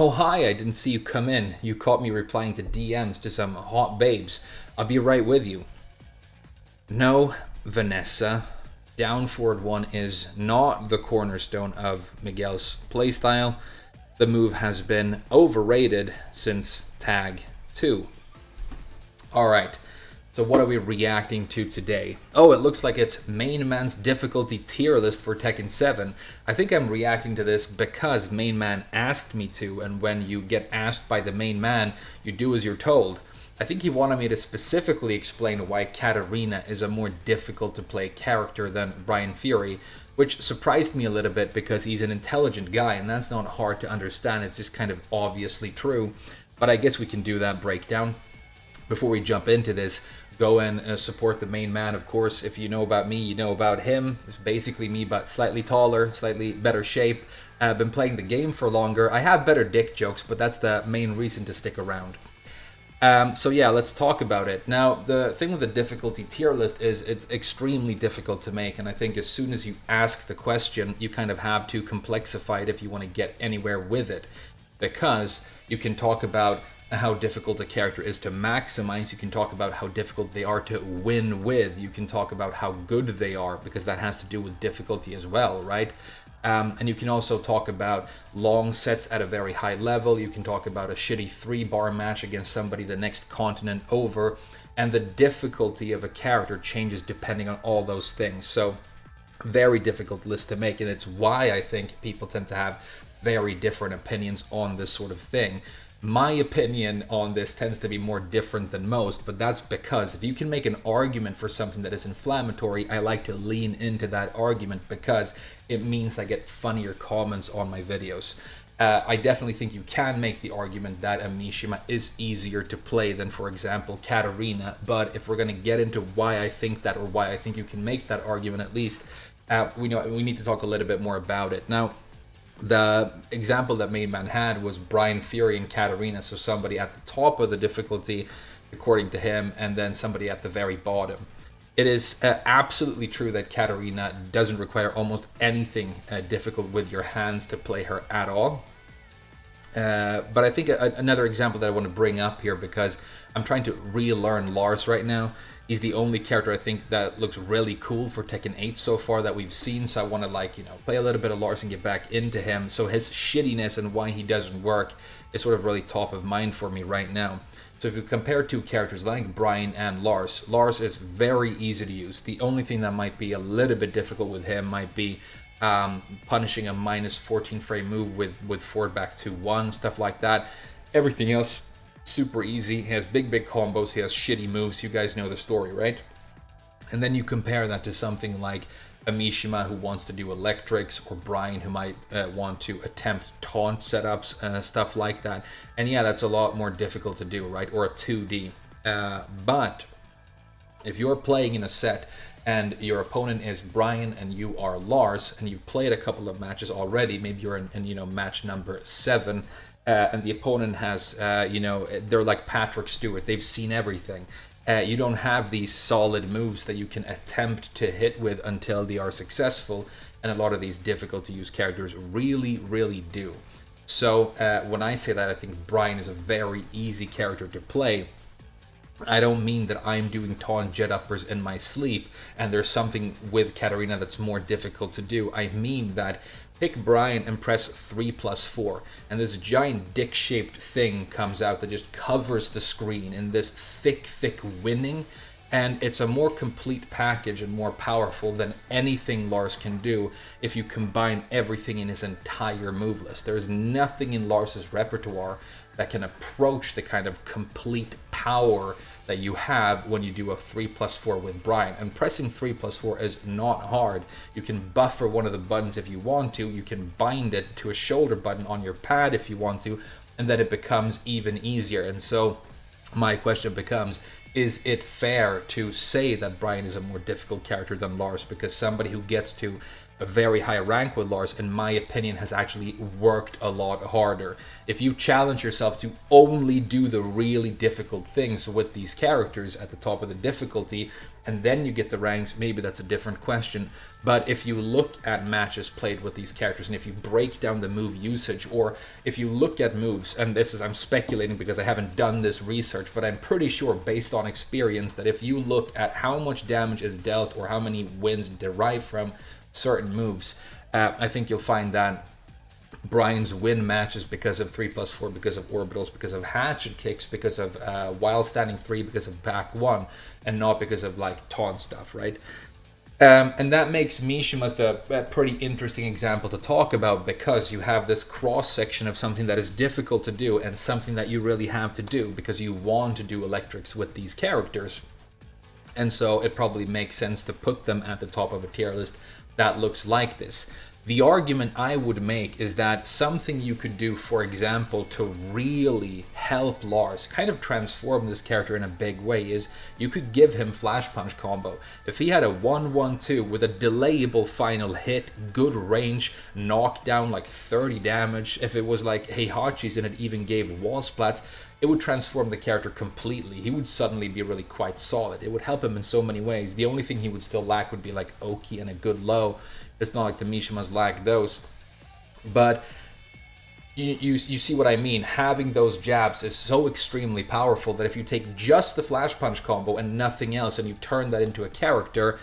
Oh, hi, I didn't see you come in. You caught me replying to DMs to some hot babes. I'll be right with you. No, Vanessa. Down forward 1 is not the cornerstone of Miguel's playstyle. The move has been overrated since Tag 2. Alright, so what are we reacting to today? Oh, it looks like it's Main Man's difficulty tier list for Tekken 7. I think I'm reacting to this because Main Man asked me to, and when you get asked by the Main Man, you do as you're told. I think he wanted me to specifically explain why Katarina is a more difficult to play character than Bryan Fury, which surprised me a little bit because he's an intelligent guy, and that's not hard to understand. It's just kind of obviously true. But I guess we can do that breakdown. Before we jump into this, go and support the Main Man, of course. If you know about me, you know about him. It's basically me, but slightly taller, slightly better shape. I've been playing the game for longer. I have better dick jokes, but that's the main reason to stick around. So yeah, let's talk about it. Now, the thing with the difficulty tier list is it's extremely difficult to make, and I think as soon as you ask the question, you kind of have to complexify it if you want to get anywhere with it. Because you can talk about how difficult a character is to maximize, you can talk about how difficult they are to win with, you can talk about how good they are, because that has to do with difficulty as well, right? And you can also talk about long sets at a very high level. You can talk about a shitty 3-bar match against somebody the next continent over. And the difficulty of a character changes depending on all those things. So, very difficult list to make. And it's why I think people tend to have very different opinions on this sort of thing. My opinion on this tends to be more different than most, but that's because if you can make an argument for something that is inflammatory, I like to lean into that argument because it means I get funnier comments on my videos. I definitely think you can make the argument that a Mishima is easier to play than, for example, Katarina, but if we're going to get into why I think that, or why I think you can make that argument at least, we need to talk a little bit more about it. Now, the example that Main Man had was Bryan Fury and Katarina, so somebody at the top of the difficulty, according to him, and then somebody at the very bottom. It is absolutely true that Katarina doesn't require almost anything difficult with your hands to play her at all. But I think another example that I want to bring up here, because I'm trying to relearn Lars right now. He's the only character I think that looks really cool for Tekken 8 so far that we've seen, so I want to play a little bit of Lars and get back into him. So his shittiness and why he doesn't work is sort of really top of mind for me right now. So if you compare two characters like Bryan and Lars, Lars is very easy to use. The only thing that might be a little bit difficult with him might be punishing a minus 14 frame move with forward back to 1, stuff like that. Everything else, super easy. He has big combos, he has shitty moves. You guys know the story, right? And then you compare that to something like a Mishima who wants to do electrics, or Bryan who might want to attempt taunt setups, stuff like that. And yeah, that's a lot more difficult to do, right? Or a 2D. But if you're playing in a set and your opponent is Bryan and you are Lars, and you've played a couple of matches already, maybe you're in match number 7, and the opponent has, they're like Patrick Stewart. They've seen everything. You don't have these solid moves that you can attempt to hit with until they are successful. And a lot of these difficult to use characters really, really do. So when I say that I think Bryan is a very easy character to play, I don't mean that I'm doing taunt jet uppers in my sleep and there's something with Katarina that's more difficult to do. I mean that pick Bryan and press 3+4, and this giant dick-shaped thing comes out that just covers the screen in this thick winning, and it's a more complete package and more powerful than anything Lars can do if you combine everything in his entire move list. There's nothing in Lars's repertoire that can approach the kind of complete power that you have when you do a 3+4 with Bryan. And pressing 3+4 is not hard. You can buffer one of the buttons if you want to. You can bind it to a shoulder button on your pad if you want to, and then it becomes even easier. And so my question becomes, is it fair to say that Bryan is a more difficult character than Lars? Because somebody who gets to a very high rank with Lars, in my opinion, has actually worked a lot harder. If you challenge yourself to only do the really difficult things with these characters at the top of the difficulty, and then you get the ranks, maybe that's a different question. But if you look at matches played with these characters, and if you break down the move usage, or if you look at moves, and this is, I'm speculating because I haven't done this research, but I'm pretty sure based on experience that if you look at how much damage is dealt or how many wins derive from certain moves, I think you'll find that Bryan's win matches because of 3+4, because of orbitals, because of hatchet kicks, because of while standing 3, because of back 1, and not because of like taunt stuff, right? And that makes Mishima's a pretty interesting example to talk about, because you have this cross section of something that is difficult to do and something that you really have to do because you want to do electrics with these characters. And so it probably makes sense to put them at the top of a tier list that looks like this. The argument I would make is that something you could do, for example, to really help Lars kind of transform this character in a big way, is you could give him Flash Punch combo. If he had a 1-1-2 with a delayable final hit, good range, knockdown like 30 damage, if it was like Heihachi's and it even gave wall splats, it would transform the character completely. He would suddenly be really quite solid. It would help him in so many ways. The only thing he would still lack would be like Oki and a good low. It's not like the Mishimas lack those. But you see what I mean. Having those jabs is so extremely powerful that if you take just the Flash Punch combo and nothing else and you turn that into a character,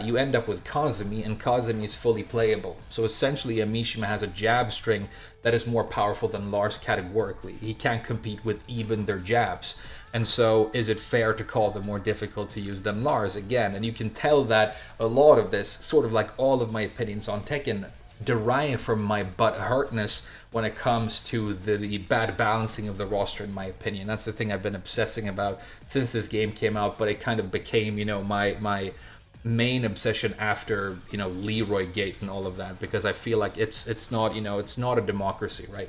you end up with Kazumi, and Kazumi is fully playable. So essentially a Mishima has a jab string that is more powerful than Lars categorically. He can't compete with even their jabs. And so is it fair to call them more difficult to use than Lars again? And you can tell that a lot of this, sort of like all of my opinions on Tekken, derive from my butt hurtness when it comes to the bad balancing of the roster, in my opinion. That's the thing I've been obsessing about since this game came out, but it kind of became, you know, my main obsession after, you know, Leroy Gate and all of that, because I feel like it's not, you know, it's not a democracy, right?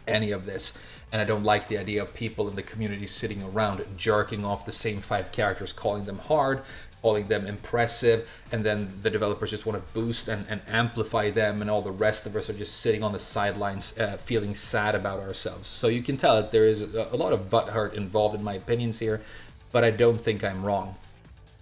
Any of this. And I don't like the idea of people in the community sitting around jerking off the same 5 characters, calling them hard, calling them impressive, and then the developers just want to boost and amplify them, and all the rest of us are just sitting on the sidelines feeling sad about ourselves. So you can tell that there is a lot of butthurt involved in my opinions here, but I don't think I'm wrong.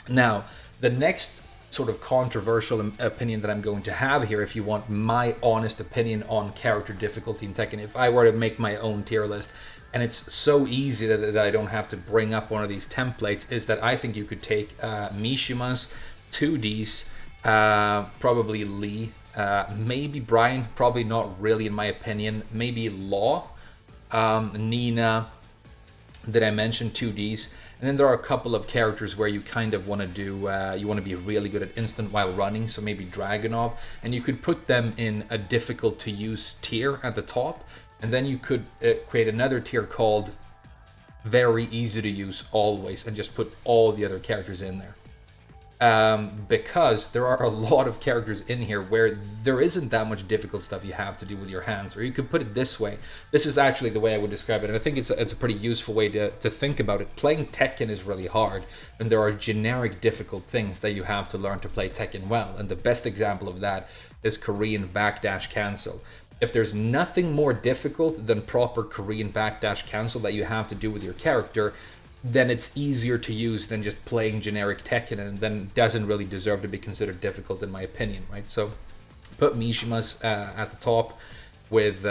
Now, the next sort of controversial opinion that I'm going to have here, if you want my honest opinion on character difficulty in Tekken, if I were to make my own tier list, and it's so easy that I don't have to bring up one of these templates, is that I think you could take Mishima's 2Ds, probably Lee, maybe Bryan, probably not really in my opinion, maybe Law, Nina, did I mention 2Ds? And then there are a couple of characters where you kind of want to do, you want to be really good at instant while running, so maybe Dragunov, and you could put them in a difficult to use tier at the top, and then you could create another tier called very easy to use always, and just put all the other characters in there. Because there are a lot of characters in here where there isn't that much difficult stuff you have to do with your hands. Or you could put it this way. This is actually the way I would describe it, and I think it's a pretty useful way to think about it. Playing Tekken is really hard, and there are generic difficult things that you have to learn to play Tekken well. And the best example of that is Korean backdash cancel. If there's nothing more difficult than proper Korean backdash cancel that you have to do with your character, then it's easier to use than just playing generic Tekken, and then doesn't really deserve to be considered difficult in my opinion, right? So put Mishima's at the top with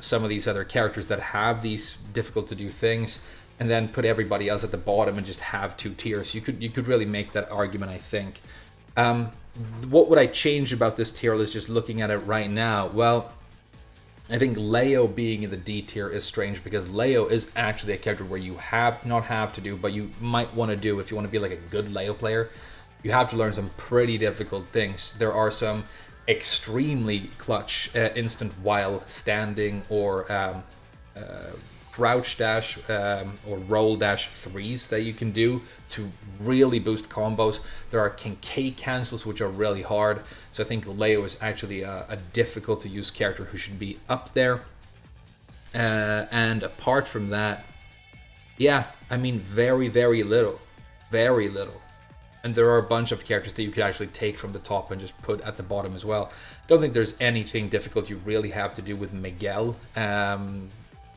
some of these other characters that have these difficult to do things, and then put everybody else at the bottom and just have 2 tiers. You could really make that argument, I think. What would I change about this tier list just looking at it right now? Well, I think Leo being in the D tier is strange, because Leo is actually a character where you not have to do, but you might want to do if you want to be like a good Leo player. You have to learn some pretty difficult things. There are some extremely clutch instant while standing or crouch dash or roll dash 3s that you can do to really boost combos. There are Kincaid cancels, which are really hard. So I think Leo is actually a difficult to use character who should be up there. And apart from that, yeah, I mean, very, very little. Very little. And there are a bunch of characters that you could actually take from the top and just put at the bottom as well. Don't think there's anything difficult you really have to do with Miguel.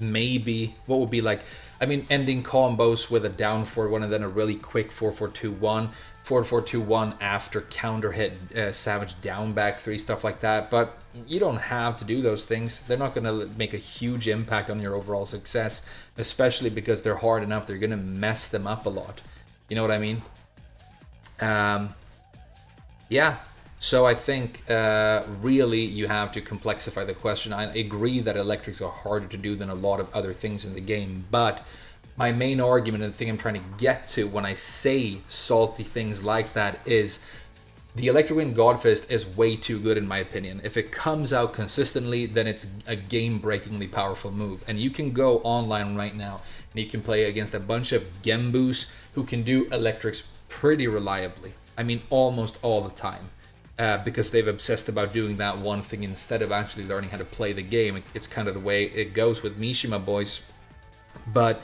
Maybe what would be like, I mean, ending combos with a down forward 1 and then a really quick 4-4-2-1, 4-4-2-1 after counter hit Savage down back 3, stuff like that. But you don't have to do those things. They're not going to make a huge impact on your overall success, especially because they're hard enough. They're going to mess them up a lot. You know what I mean? Yeah. So I think really you have to complexify the question. I agree that electrics are harder to do than a lot of other things in the game, but my main argument and the thing I'm trying to get to when I say salty things like that is the Electric Wind Godfist is way too good in my opinion. If it comes out consistently, then it's a game-breakingly powerful move. And you can go online right now and you can play against a bunch of Gembus who can do electrics pretty reliably. I mean, almost all the time. Because they've obsessed about doing that one thing instead of actually learning how to play the game. It's kind of the way it goes with Mishima boys. But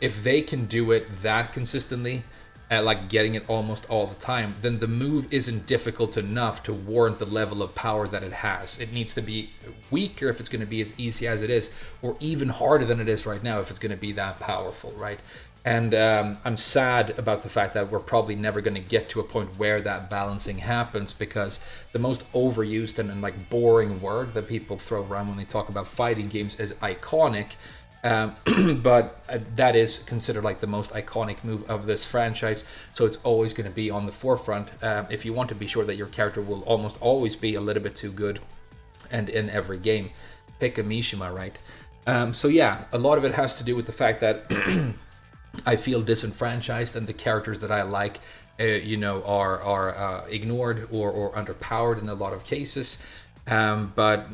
if they can do it that consistently, like getting it almost all the time, then the move isn't difficult enough to warrant the level of power that it has. It needs to be weaker if it's going to be as easy as it is, or even harder than it is right now if it's going to be that powerful, right? And I'm sad about the fact that we're probably never going to get to a point where that balancing happens, because the most overused and like boring word that people throw around when they talk about fighting games is iconic. But that is considered like the most iconic move of this franchise, so it's always going to be on the forefront if you want to be sure that your character will almost always be a little bit too good. And in every game, pick a Mishima, right? So yeah, a lot of it has to do with the fact that I feel disenfranchised, and the characters that I like, are ignored or underpowered in a lot of cases. But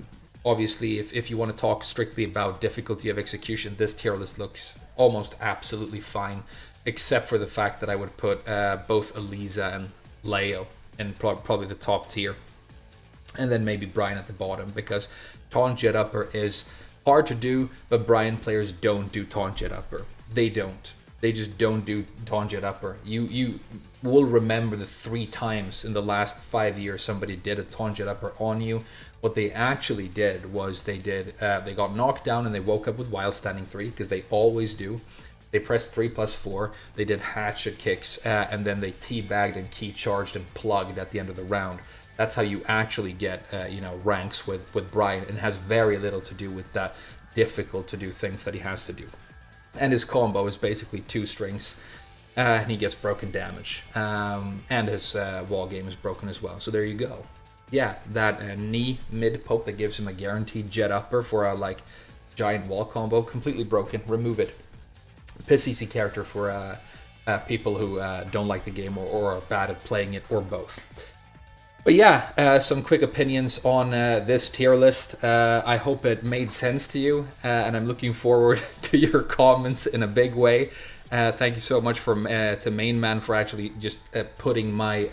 obviously, if you want to talk strictly about difficulty of execution, this tier list looks almost absolutely fine, except for the fact that I would put both Eliza and Leo in probably the top tier, and then maybe Bryan at the bottom, because taunt jet upper is hard to do, but Bryan players don't do taunt jet upper. They don't. They just don't do taunt jet upper. You will remember the 3 times in the last 5 years somebody did a taunt jet upper on you. What they actually did was they got knocked down and they woke up with wild standing 3, because they always do. They pressed 3+4. They did hatchet kicks, and then they teabagged and key charged and plugged at the end of the round. That's how you actually get ranks with Bryan, and has very little to do with that difficult to do things that he has to do. And his combo is basically 2 strings, and he gets broken damage. And his wall game is broken as well. So there you go. Yeah, that knee mid poke that gives him a guaranteed jet upper for a like giant wall combo, completely broken. Remove it. Piss easy character for people who don't like the game or are bad at playing it, or both. But yeah, some quick opinions on this tier list. I hope it made sense to you, and I'm looking forward to your comments in a big way. Thank you so much to Main Man for actually just putting my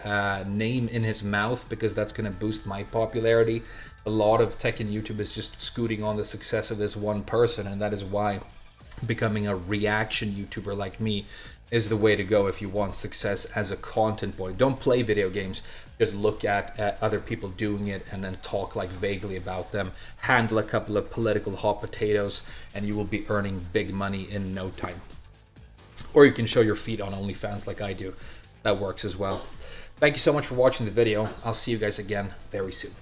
name in his mouth, because that's going to boost my popularity. A lot of tech and YouTube is just scooting on the success of this one person, and that is why becoming a reaction YouTuber like me is the way to go if you want success as a content boy. Don't play video games, just look at other people doing it and then talk like vaguely about them. Handle a couple of political hot potatoes and you will be earning big money in no time. Or you can show your feet on OnlyFans like I do. That works as well. Thank you so much for watching the video. I'll see you guys again very soon.